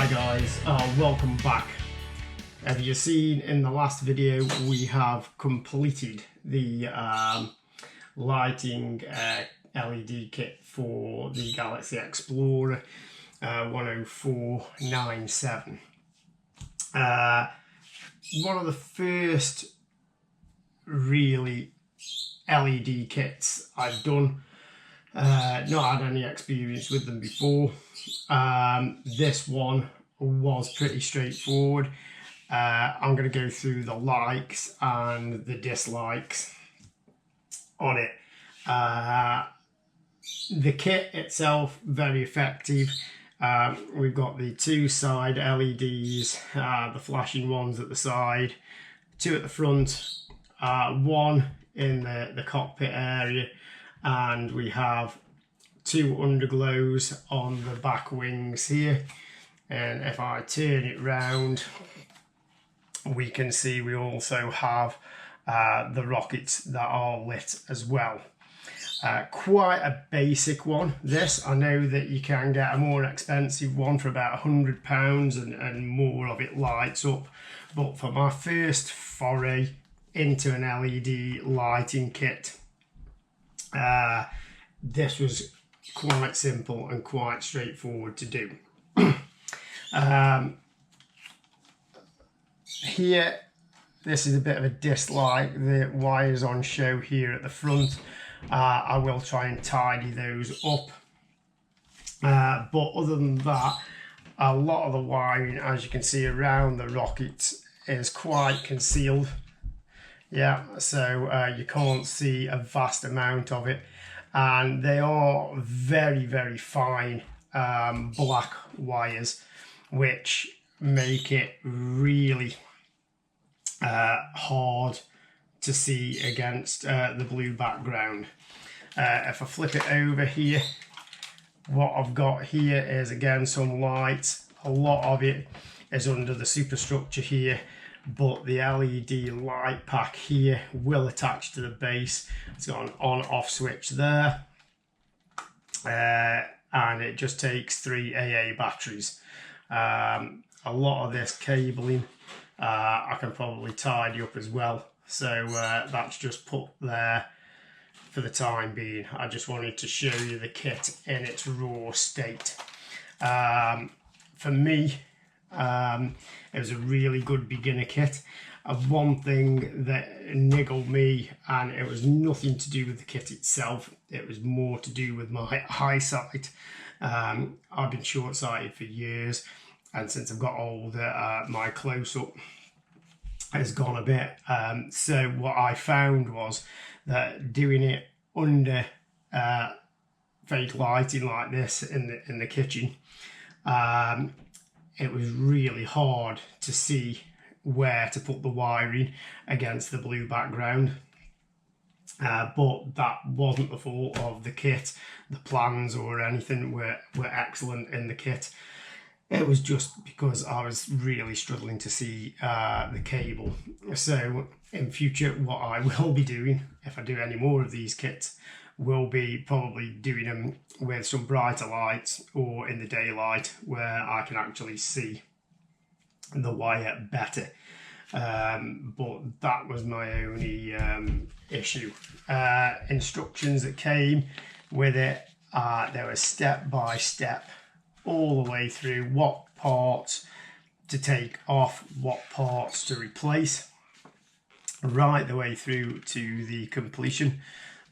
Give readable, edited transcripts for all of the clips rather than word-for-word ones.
Hi guys, welcome back. As you've seen in the last video, we have completed the lighting LED kit for the Galaxy Explorer 10497. One of the first really LED kits I've done. Not had any experience with them before. This one was pretty straightforward. I'm going to go through the likes and the dislikes on it. The kit itself, very effective. We've got the two side LEDs, the flashing ones at the side, two at the front, one in the cockpit area, and we have two underglows on the back wings here. And if I turn it round, we can see we also have the rockets that are lit as well. Quite a basic one, this. I know that you can get a more expensive one for about £100 and more of it lights up, but for my first foray into an LED lighting kit, this was quite simple and quite straightforward to do. Here, this is a bit of a dislike. The wires on show here at the front. I will try and tidy those up. But other than that, a lot of the wiring, as you can see around the rockets, is quite concealed. Yeah, so you can't see a vast amount of it. And they are very, very fine black wires, which make it really hard to see against the blue background. If I flip it over here, what I've got here is again some light. A lot of it is under the superstructure here, but the LED light pack here will attach to the base. It's got an on-off switch there, and it just takes 3 AA batteries. A lot of this cabling I can probably tidy up as well, so that's just put there for the time being. I just wanted to show you the kit in its raw state. For me, it was a really good beginner kit. One thing that niggled me, and it was nothing to do with the kit itself, it was more to do with my eyesight. I've been short-sighted for years, and since I've got older, my close-up has gone a bit. So what I found was that doing it under fake lighting like this in the kitchen, it was really hard to see where to put the wiring against the blue background. But that wasn't the fault of the kit. The plans or anything were excellent in the kit. It was just because I was really struggling to see the cable. So in future, what I will be doing, if I do any more of these kits, will be probably doing them with some brighter lights or in the daylight where I can actually see the wire better. But that was my only issue. Instructions that came with it, there was step by step all the way through what parts to take off, what parts to replace, right the way through to the completion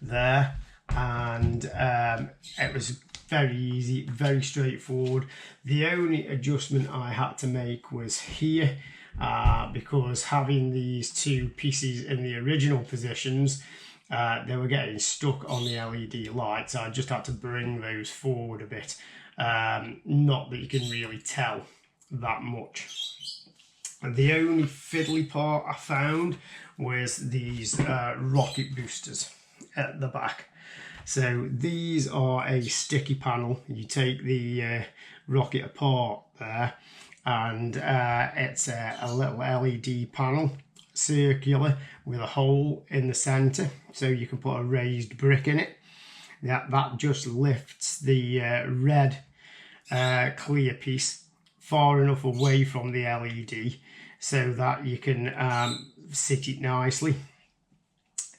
there. And it was very easy, very straightforward. The only adjustment I had to make was here, because having these two pieces in the original positions, they were getting stuck on the LED lights. I just had to bring those forward a bit. Not that you can really tell that much. The only fiddly part I found was these rocket boosters at the back. So these are a sticky panel. You take the rocket apart there, and it's a little LED panel, circular, with a hole in the centre, so you can put a raised brick in it. That just lifts the red clear piece far enough away from the LED so that you can sit it nicely.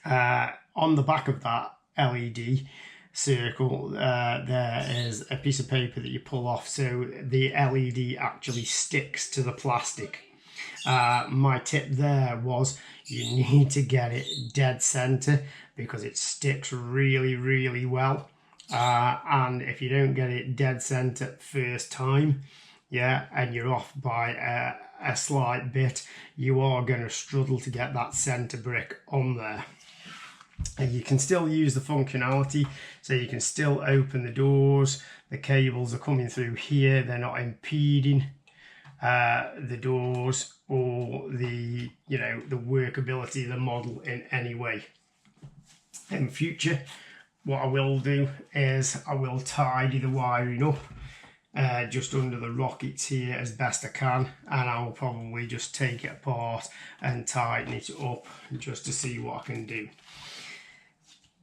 On the back of that LED circle, there is a piece of paper that you pull off so the LED actually sticks to the plastic. My tip there was you need to get it dead center because it sticks really, really well. And if you don't get it dead center first time, yeah, and you're off by a slight bit, you are going to struggle to get that center brick on there. And you can still use the functionality, so you can still open the doors. The cables are coming through here, they're not impeding the doors or the, you know, the workability of the model in any way. In future, what I will do is I will tidy the wiring up just under the rockets here as best I can, and I will probably just take it apart and tighten it up just to see what I can do.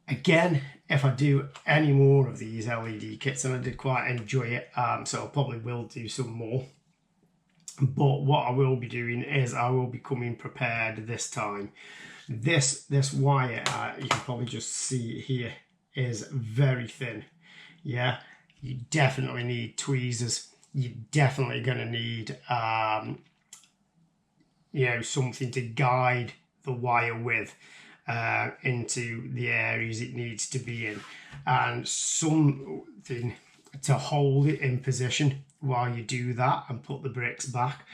Again, if I do any more of these LED kits, and I did quite enjoy it, so I probably will do some more. But what I will be doing is I will be coming prepared this time. This wire, you can probably just see it here, is very thin. Yeah, you definitely need tweezers. You're definitely going to need, you know, something to guide the wire with into the areas it needs to be in, and something to hold it in position while you do that and put the bricks back.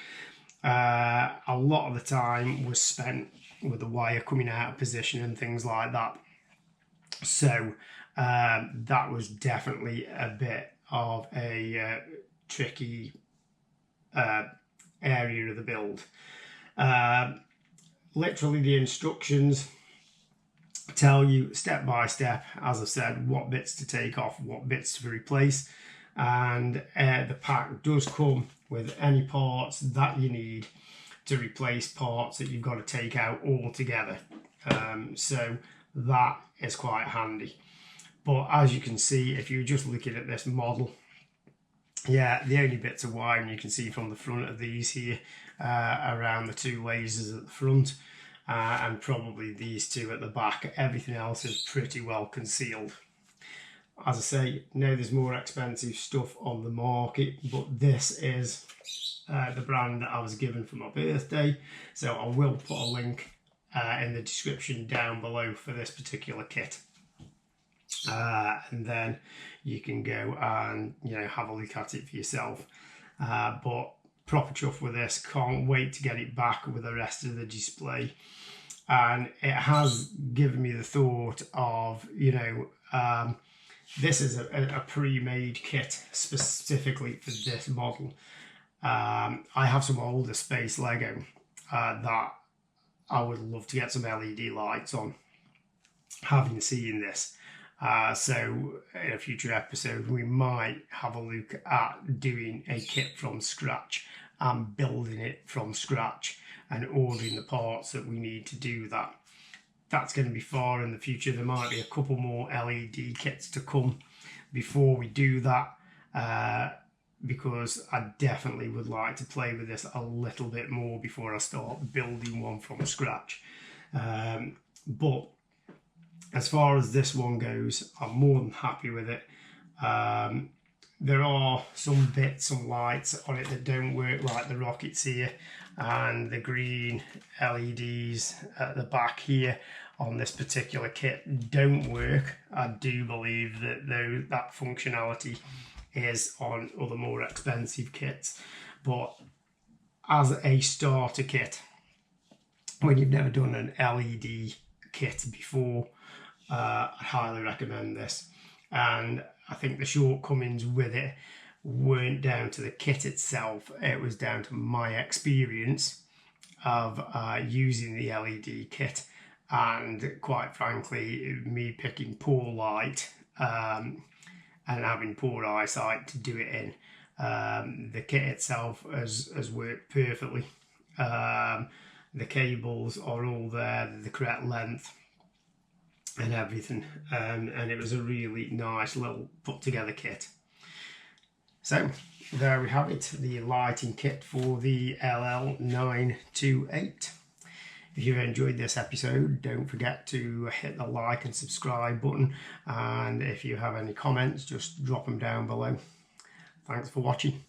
A lot of the time was spent with the wire coming out of position and things like that. So that was definitely a bit of a tricky area of the build. Literally the instructions tell you step by step, as I said, what bits to take off, what bits to replace, and the pack does come with any parts that you need to replace parts that you've got to take out altogether. So that is quite handy. But as you can see, if you're just looking at this model, yeah, the only bits of wiring you can see from the front of these here around the two lasers at the front, and probably these two at the back. Everything else is pretty well concealed. As I say, now there's more expensive stuff on the market, but this is the brand that I was given for my birthday, so I will put a link in the description down below for this particular kit, and then you can go and, you know, have a look at it for yourself. But proper chuff with this, can't wait to get it back with the rest of the display. And it has given me the thought of, you know, this is a pre-made kit specifically for this model. I have some older space Lego that I would love to get some LED lights on, having seen this. So in a future episode we might have a look at doing a kit from scratch and building it from scratch and ordering the parts that we need to do that. That's going to be far in the future. There might be a couple more LED kits to come before we do that, because I definitely would like to play with this a little bit more before I start building one from scratch. But as far as this one goes, I'm more than happy with it. There are some bits, some lights on it that don't work, like the rockets here and the green LEDs at the back here on this particular kit don't work. I do believe that that functionality is on other more expensive kits, but as a starter kit, when you've never done an LED kit before, I highly recommend this. And I think the shortcomings with it weren't down to the kit itself, it was down to my experience of using the LED kit, and quite frankly me picking poor light and having poor eyesight to do it in. The kit itself has worked perfectly. The cables are all there, the correct length and everything, and it was a really nice little put together kit. So there we have it, the lighting kit for the LL928. If you've enjoyed this episode, don't forget to hit the like and subscribe button, and if you have any comments, just drop them down below. Thanks for watching.